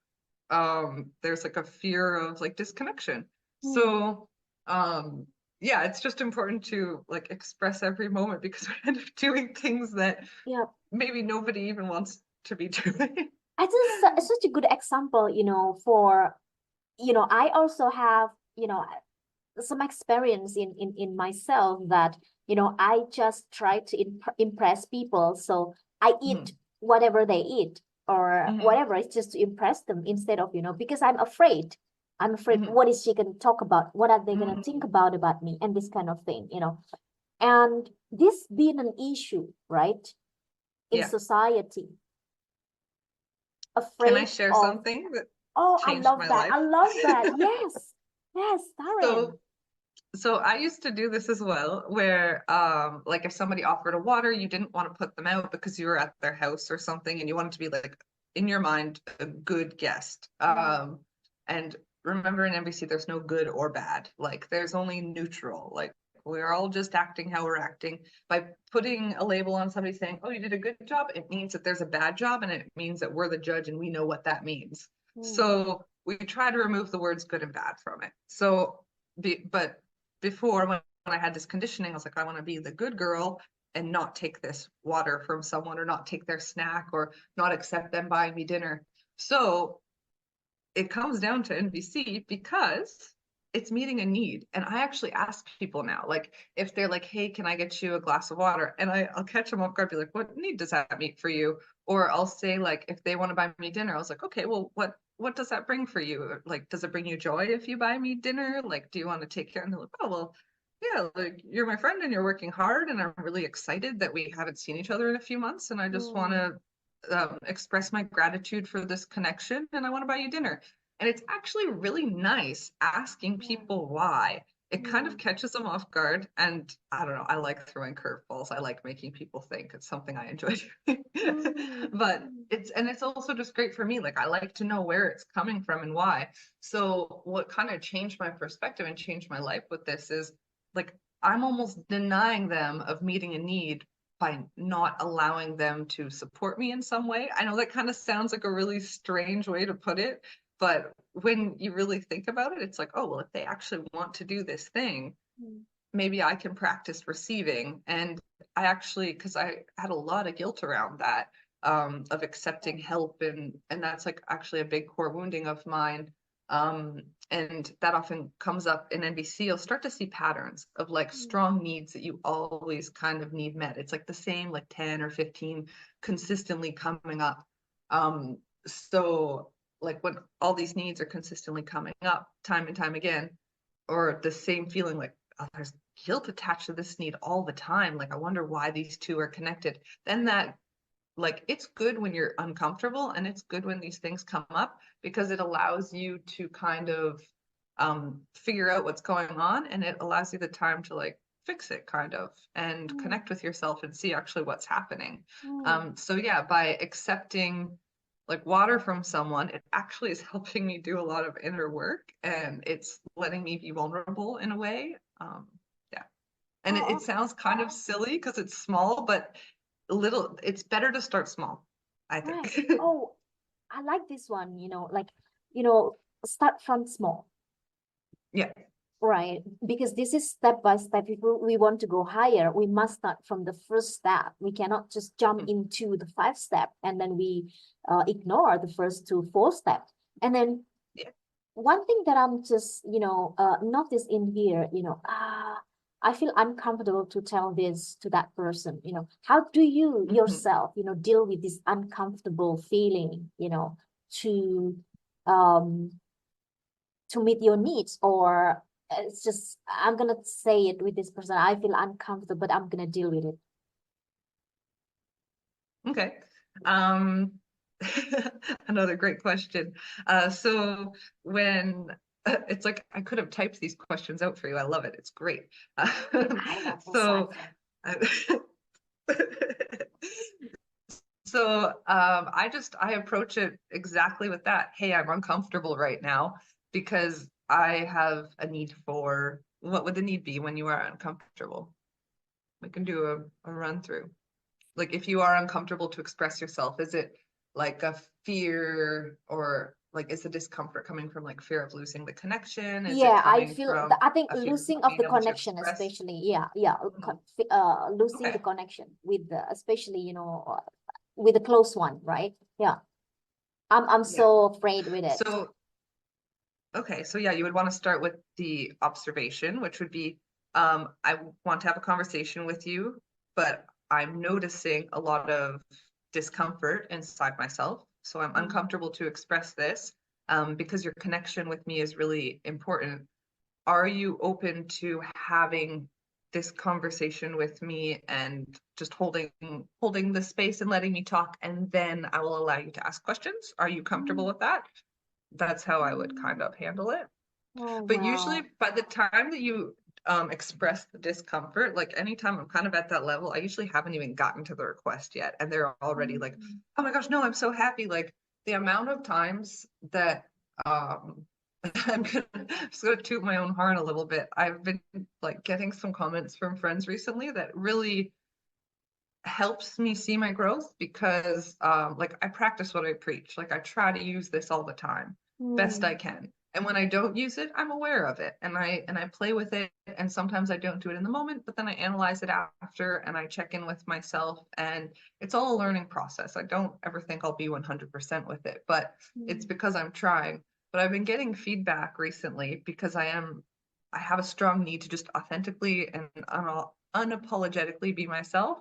there's like a fear of like disconnection. mm. So yeah, it's just important to like express every moment because we end up doing things that Yeah. maybe nobody even wants to be doing. I think it's such a good example, for, I also have, some experience in myself that, I just try to impress people. So I eat Mhm, whatever they eat or mhm, whatever, it's just to impress them instead of, because I'm afraid. I'm afraid, mhm, what is she going to talk about? What are they going to think mhm. about me? And this kind of thing. And this being an issue, right, in Yeah. society, Can I afraid share of, something that oh, I changed love my that. I life? love that. Yes. Yes, Taryn. So So I used to do this as well, where like if somebody offered a water, you didn't want to put them out because you were at their house or something and you wanted to be like in your mind a good guest. Mm, And remember in NBC there's no good or bad. Like there's only neutral. Like we're all just acting how we're acting. By putting a label on somebody saying, "Oh, you did a good job," it means that there's a bad job and it means that we're the judge and we know what that means. mm, So we try to remove the words good and bad from it. So but before when I had this conditioning, I was like, I want to be the good girl and not take this water from someone or not take their snack or not accept them buying me dinner. So it comes down to NVC because it's meeting a need. And I actually ask people now, like if they're like, hey, can I get you a glass of water? And I'll catch them off guard, be like, what need does that meet for you? Or I'll say like, if they want to buy me dinner, I was like, okay, well, what does that bring for you? Like, does it bring you joy if you buy me dinner? Like, do you want to take care? And they're like, oh, well, yeah, like you're my friend and you're working hard. And I'm really excited that we haven't seen each other in a few months. And I just want mm, to express my gratitude for this connection and I want to buy you dinner. And it's actually really nice asking yeah, people why. It kind of mm, catches them off guard. And I don't know, I like throwing curveballs. I like making people think. It's something I enjoy doing. mm, But mm, it's also just great for me. Like I like to know where it's coming from and why. So what kind of changed my perspective and changed my life with this is like I'm almost denying them of meeting a need by not allowing them to support me in some way. I know that kind of sounds like a really strange way to put it, but when you really think about it, it's like, oh, well, if they actually want to do this thing, mm, maybe I can practice receiving. And I actually, because I had a lot of guilt around that, of yeah, accepting help, and that's like actually a big core wounding of mine. And that often comes up in NBC. You'll start to see patterns of like mm, strong needs that you always kind of need met. It's like the same like 10 or 15 consistently coming up. So like when all these needs are consistently coming up time and time again, or the same feeling like others guilt attached to this need all the time. Like, I wonder why these two are connected. Then that, like, it's good when you're uncomfortable, and it's good when these things come up, because it allows you to kind of figure out what's going on, and it allows you the time to like fix it kind of, and connect with yourself and see actually what's happening. So yeah, by accepting like water from someone, it actually is helping me do a lot of inner work, and it's letting me be vulnerable in a way. Yeah. And it Oh, sounds kind of silly because it's small, but it's better to start small, I right. think. Oh, I like this one, like, you know, start from small. Yeah. Right, because this is step by step. If we want to go higher, we must start from the first step. We cannot just jump into the 5 step and then we ignore the first 2 4 steps. And then Yeah. one thing that I'm just, notice in here, I feel uncomfortable to tell this to that person. How do you yourself, deal with this uncomfortable feeling, to um to meet your needs, or it's just I'm gonna say it with this person, I feel uncomfortable, but I'm gonna deal with it. Okay. Another great question. So when it's like I could have typed these questions out for you. I love it. It's great. I love this So answer. I approach it exactly with that. Hey, I'm uncomfortable right now because I have a need for, what would the need be when you are uncomfortable? We can do a run through. Like, if you are uncomfortable to express yourself, is it like a fear, or like is the discomfort coming from like fear of losing the connection? Is it Yeah, I coming feel from I think a fear of losing not of being the able to connection, express? especially, yeah, Mhm. losing the Okay. connection with the, especially, with the close one, right? Yeah, I'm Yeah. so afraid with it. So, okay. So yeah, you would want to start with the observation, which would be, I want to have a conversation with you, but I'm noticing a lot of discomfort inside myself. So I'm Mm. uncomfortable to express this, because your connection with me is really important. Are you open to having this conversation with me and just holding the space and letting me talk, and then I will allow you to ask questions? Are you comfortable Mm. with that? That's how I would kind Mm. of handle it. Oh, But usually wow. by the time that you express the discomfort, like anytime I'm kind of at that level, I usually haven't even gotten to the request yet, and they're already like, Mm. oh my gosh, no, I'm so happy. Like, the amount of times that um just gonna toot my own horn a little bit. I've been like getting some comments from friends recently that really helps me see my growth, because like, I practice what I preach. Like, I try to use this all the time, best I Mm. can. And when I don't use it, I'm aware of it, and I play with it, and sometimes I don't do it in the moment, but then I analyze it after, and I check in with myself, and it's all a learning process. I don't ever think I'll be 100% with it, but it's Mm. because I'm trying. But I've been getting feedback recently, because I have a strong need to just authentically and unapologetically be myself.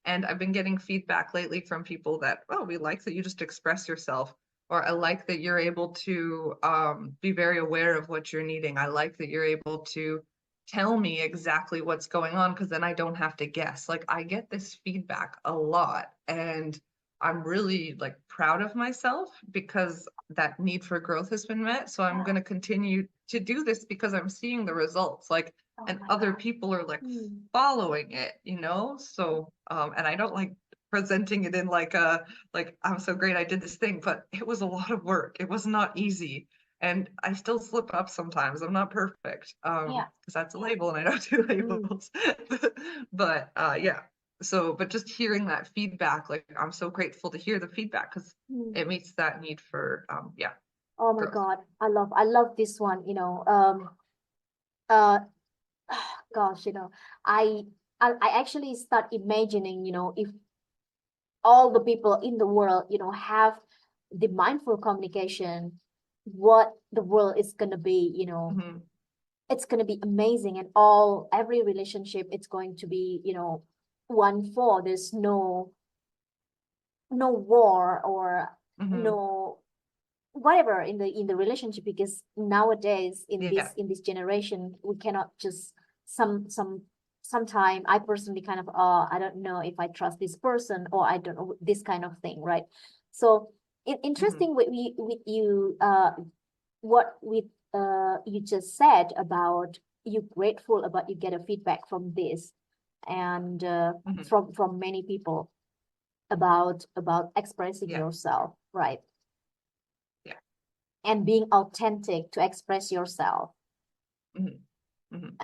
And I've been getting feedback lately from people that, oh, we like that you just express yourself, or I like that you're able to be very aware of what you're needing. I like that you're able to tell me exactly what's going on, because then I don't have to guess. Like, I get this feedback a lot, and I'm really like proud of myself because that need for growth has been met. So I'm going to continue to do this because I'm seeing the results. Like, Oh and my other God. people are like Mm. following it, So and I don't like presenting it in like a, like, I'm so great, I did this thing, but it was a lot of work. It was not easy. And I still slip up sometimes. I'm not perfect. Yeah. Because that's a label and I don't do Mm. labels. But yeah. So, but just hearing that feedback, like, I'm so grateful to hear the feedback, because Mm. it meets that need for yeah, Oh my growth. God. I love this one, uh gosh, I I actually start imagining, if all the people in the world, have the mindful communication, what the world is gonna be, Mhm. it's gonna be amazing, and all every relationship it's going to be, one for there's no war or Mhm. no whatever in the relationship, because nowadays Yeah. in this generation we cannot just sometime I personally kind of I don't know if I trust this person, or I don't know, this kind of thing, right? So interesting with you what with you just said about you grateful about you get a feedback from this, and from many people about expressing Yeah. yourself, right? Yeah. And being authentic to express yourself. And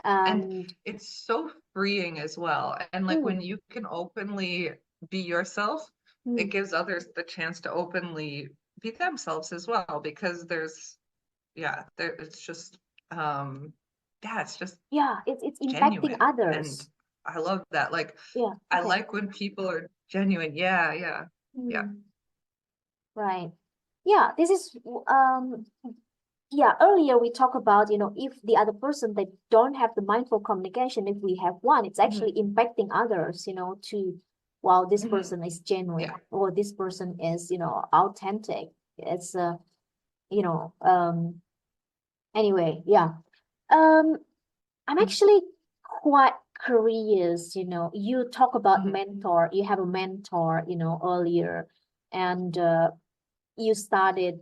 And it's so freeing as well. And like when you can openly be yourself, it gives others the chance to openly be themselves as well, because it's just it's just it's impacting genuine. And others. I love that. Like Yeah, I okay. like when people are genuine. Yeah. Right. Yeah, this is earlier we talked about, if the other person, they don't have the mindful communication, if we have one, it's actually impacting others, to, wow, this person is genuine, Yeah. or this person is, authentic. It's anyway, yeah. I'm actually quite curious, you talk about mentor, you have a mentor, earlier, and you started,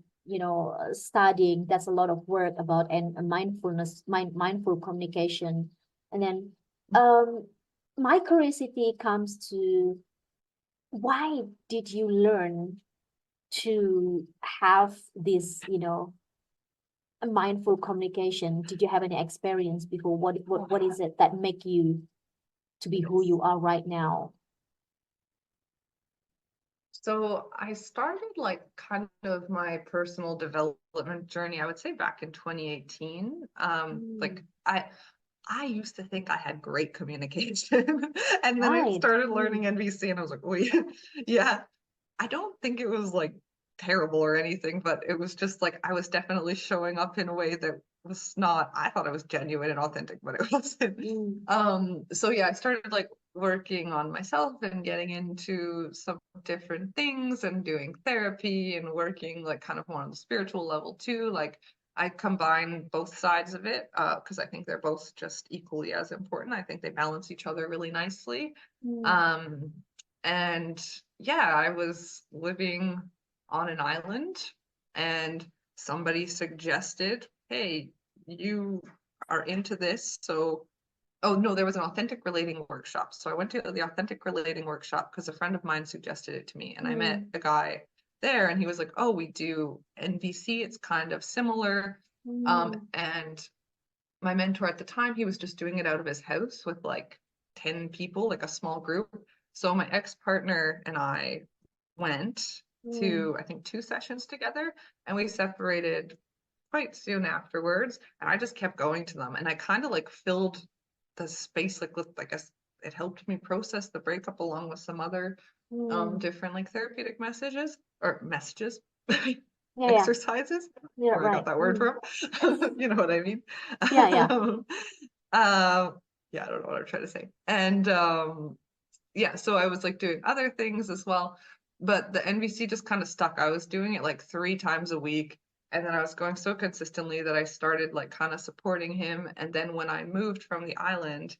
studying. That's a lot of work about, and mindful communication. And then my curiosity comes to, why did you learn to have this, a mindful communication? Did you have any experience before? What is it that make you to be who you are right now? So I started like kind of my personal development journey, I would say back in 2018. Like I used to think I had great communication, and then I Right. started learning NVC and I was like, oh yeah. I don't think it was like terrible or anything, but it was just like I was definitely showing up in a way that was not, I thought it was genuine and authentic, but it wasn't. So yeah, I started like working on myself and getting into some different things and doing therapy and working like kind of more on the spiritual level too. Like I combine both sides of it because I think they're both just equally as important. I think they balance each other really nicely. Um, and yeah, I was living on an island and somebody suggested, hey, you are into this. So, oh no, there was an authentic relating workshop. So I went to the authentic relating workshop because a friend of mine suggested it to me. And I met a guy there and he was like, oh, we do NVC. It's kind of similar. And my mentor at the time, he was just doing it out of his house with like 10 people, like a small group. So my ex-partner and I went to, I think, 2 sessions together, and we separated quite soon afterwards. And I just kept going to them, and I kind of like filled the space like with, I guess it helped me process the breakup along with some other different like therapeutic messages Yeah. exercises, Yeah, where I got right. that word from. You know what I mean? Yeah. Yeah, I don't know what I'm trying to say. And yeah, so I was like doing other things as well, but the NVC just kind of stuck. I was doing it like 3 times a week, and then I was going so consistently that I started like kind of supporting him. And then when I moved from the island,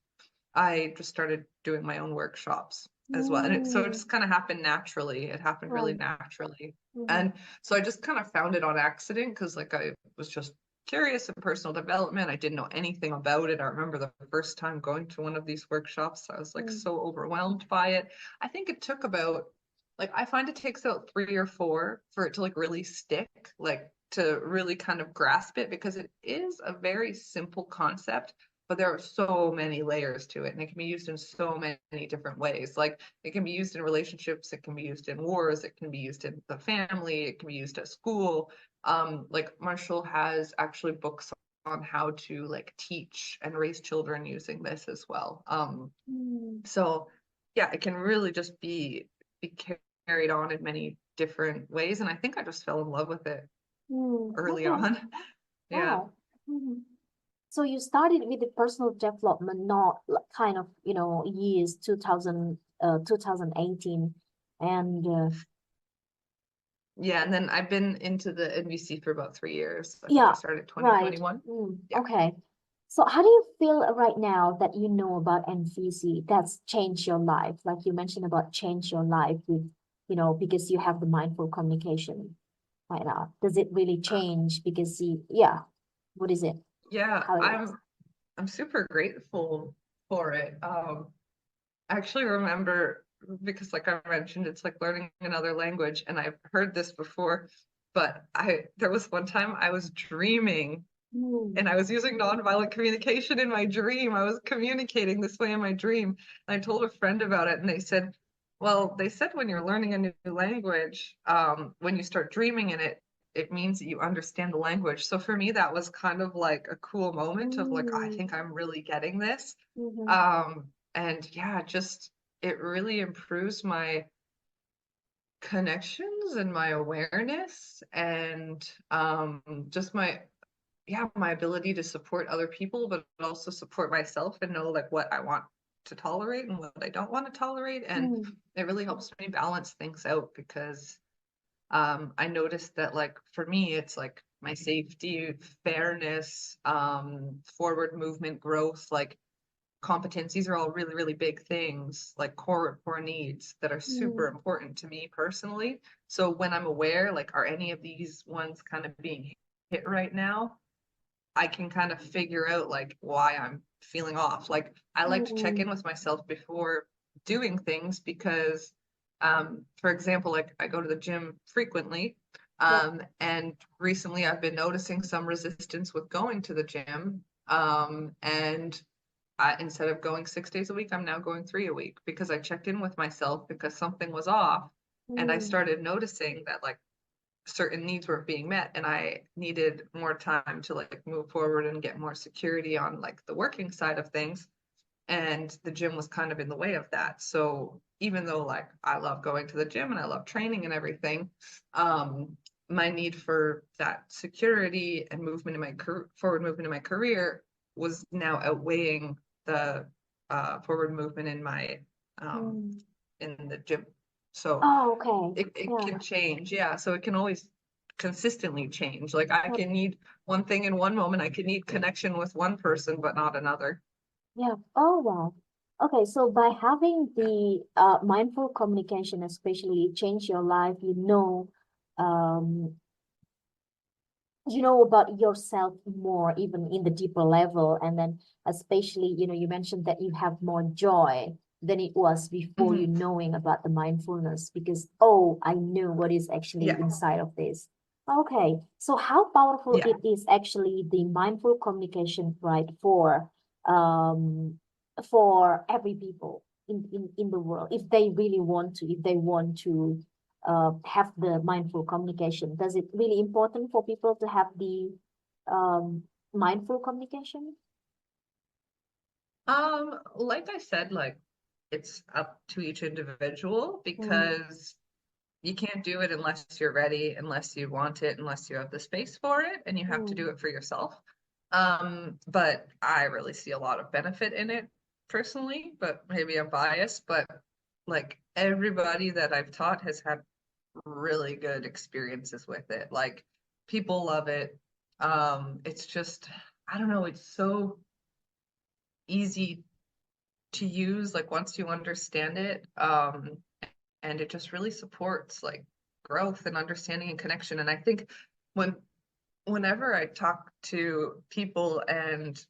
I just started doing my own workshops as well. And it just kind of happened naturally. It happened really naturally. And so I just kind of found it on accident because like I was just curious in personal development. I didn't know anything about it. I remember the first time going to one of these workshops, I was like so overwhelmed by it. I think it took about, like, I find it takes about 3 or 4 for it to like really stick, like to really kind of grasp it, because it is a very simple concept, but there are so many layers to it, and it can be used in so many different ways. Like it can be used in relationships, it can be used in wars, it can be used in the family, it can be used at school. Like Marshall has actually books on how to like teach and raise children using this as well. So yeah, it can really just be carried on in many different ways, and I think I just fell in love with it early Okay. on. Yeah. Wow. So you started with the personal development, not kind of, years 2018, and Yeah, and then I've been into the NVC for about 3 years. I think I yeah, started right. 2021. Yeah. Okay. So how do you feel right now that you know about NVC that's changed your life? Like you mentioned about change your life with, because you have the mindful communication right now. Does it really change because yeah, what is it? Yeah, How it is? I'm super grateful for it. I actually remember because like I mentioned, it's like learning another language, and I've heard this before, but there was one time I was dreaming Mm, and I was using nonviolent communication in my dream. I was communicating this way in my dream. And I told a friend about it, and they said, well, they said when you're learning a new language, when you start dreaming in it, it means that you understand the language. So for me, that was kind of like a cool moment of like, I mm, think I'm really getting this. mhm, And yeah, just it really improves my connections and my awareness and just my ability to support other people, but also support myself and know like what I want to tolerate and what I don't want to tolerate. And mm, it really helps me balance things out because I noticed that like for me, it's like my safety, fairness, forward movement, growth, like competencies are all really, really big things, like core needs that are super mm, important to me personally. So when I'm aware, like, are any of these ones kind of being hit right now? I can kind of figure out like why I'm feeling off. Like I like to check mm. in with myself before doing things because for example, like I go to the gym frequently. Yeah. And recently I've been noticing some resistance with going to the gym. And instead of going 6 days a week, I'm now going 3 a week because I checked in with myself because something was off. And I Mm, started noticing that like certain needs weren't being met and I needed more time to like move forward and get more security on like the working side of things. And the gym was kind of in the way of that. So even though like I love going to the gym and I love training and everything, my need for that security and movement in my forward movement in my career was now outweighing the forward movement in my um, mm. in the gym. So Oh, okay. it Yeah. can change, yeah. So it can always consistently change. Like I Yeah. can need one thing in one moment, I can need connection with one person, but not another. Yeah. Oh, wow. Okay, so by having Yeah. the mindful communication, especially change your life, um, you know about yourself more, even in the deeper level, and then especially, you mentioned that you have more joy than it was before you Mhm. knowing about the mindfulness because, oh, I know what is actually Yeah. inside of this. Okay, so how powerful Yeah. it is actually the mindful communication, right, um for every people in the world, if they really want to, have the mindful communication. Does it really important for people to have the um, mindful communication? Like I said, like it's up to each individual Mm, because you can't do it unless you're ready, unless you want it, unless you have the space for it, and you have to do mm, it for yourself. But I really see a lot of benefit in it personally, but maybe I'm biased, but like everybody that I've taught has had really good experiences with it. Like people love it. It's just, I don't know, it's so easy to use, like once you understand it. And it just really supports like growth and understanding and connection. And I think when whenever I talk to people and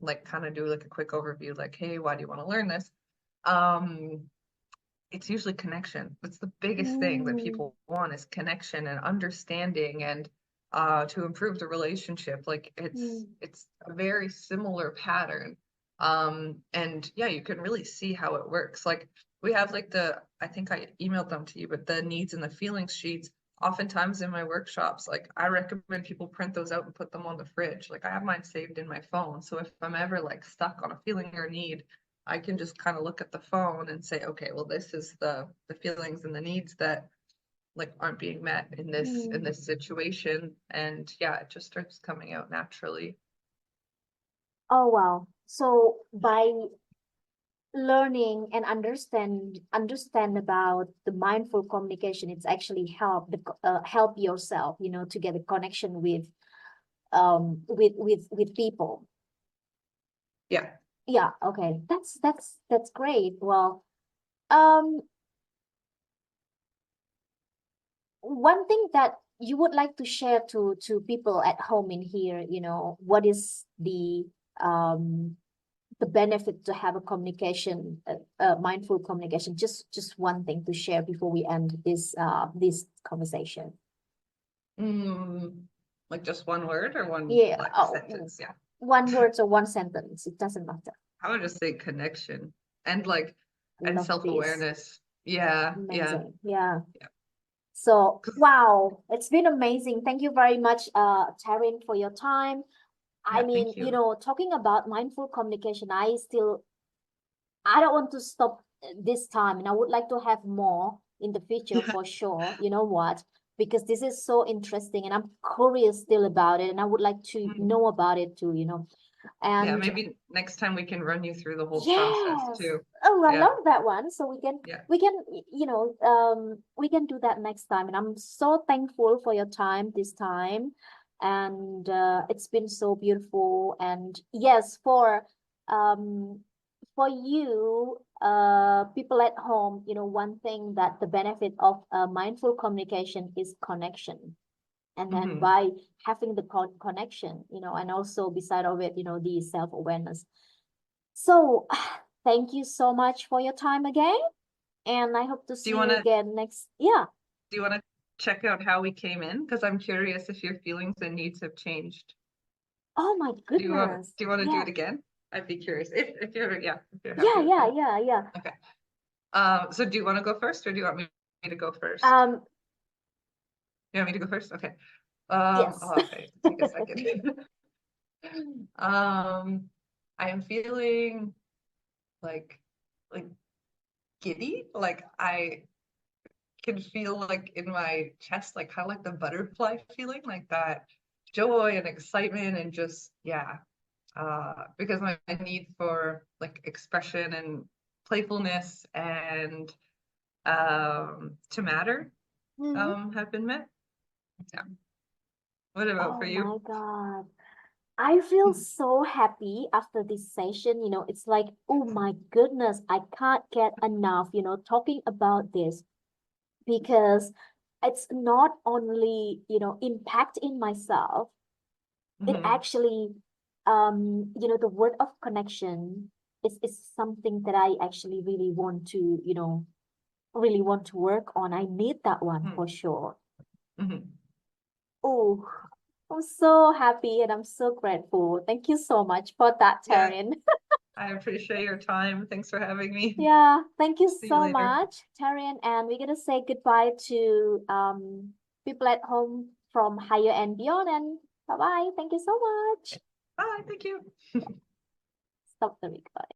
like kind of do like a quick overview, like, hey, why do you want to learn this? Um, it's usually connection. That's the biggest thing that mm, people want is connection and understanding and to improve the relationship. Like mm, it's a very similar pattern. And yeah, you can really see how it works. Like we have like I think I emailed them to you, but the needs and the feelings sheets, oftentimes in my workshops, like I recommend people print those out and put them on the fridge. Like I have mine saved in my phone. So if I'm ever like stuck on a feeling or need, I can just kind of look at the phone and say, okay, well, this is the feelings and the needs that like aren't being met in mm. this situation. And yeah, it just starts coming out naturally. Oh, wow. So by learning and understand about the mindful communication, it's actually help yourself, to get a connection with people. Yeah. Yeah, okay. That's great. Well, um, one thing that you would like to share to people at home in here, what is the benefit to have a communication, mindful communication? Just one thing to share before we end this conversation. Like just one word or one Yeah. like Oh, sentence? Yeah. one word or one sentence. It doesn't matter. I would just say connection and and Love this. self-awareness. Yeah, yeah, Amazing. Yeah. yeah. So, wow, it's been amazing. Thank you very much, Taryn, for your time. I Yeah, mean, thank you. talking about mindful communication, I don't want to stop this time, and I would like to have more in the future for sure. You know what? Because this is so interesting, and I'm curious still about it, and I would like to Mm. know about it too, Yeah, And maybe next time we can run you through the whole process yes. too. Oh, I Yeah, love that one. So yeah. we can do that next time. And I'm so thankful for your time this time. And it's been so beautiful. And yes, for you, people at home, one thing that the benefit of mindful communication is connection. And then Hmm. by having the connection, and also beside of it, the self-awareness. So, thank you so much for your time again, and I hope to Do you see want you to again next. Yeah. do you want to check out how we came in? Because I'm curious if your feelings and needs have changed. Oh my goodness. Do you want to do Yeah. it again? I'd be curious if you're happy Yeah, with yeah, it. yeah, yeah. Okay. So do you want to go first or do you want me to go first? Um, You want me to go first? Okay. yes. Oh, okay. Take a second. I am feeling like like giddy. Like I can feel like in my chest, like kind of like the butterfly feeling, like that joy and excitement and just yeah. Because my need for like expression and playfulness and to matter Mhm. have been met. Yeah. What about for Oh you? my God. I feel so happy after this session. It's like, oh my goodness, I can't get enough, talking about this because it's not only, impact in myself, it Hmm. actually, the word of connection is something that I actually really want to work on. I need that one for sure. Hmm. Oh, I'm so happy and I'm so grateful. Thank you so much for that, Yeah, Taryn. I appreciate your time. Thanks for having me. Yeah, thank you See you so later. much, Taryn. And we're gonna say goodbye to people at home from Higher and Beyond. And bye bye. Thank you so much. Bye. Thank you. Stop the recording.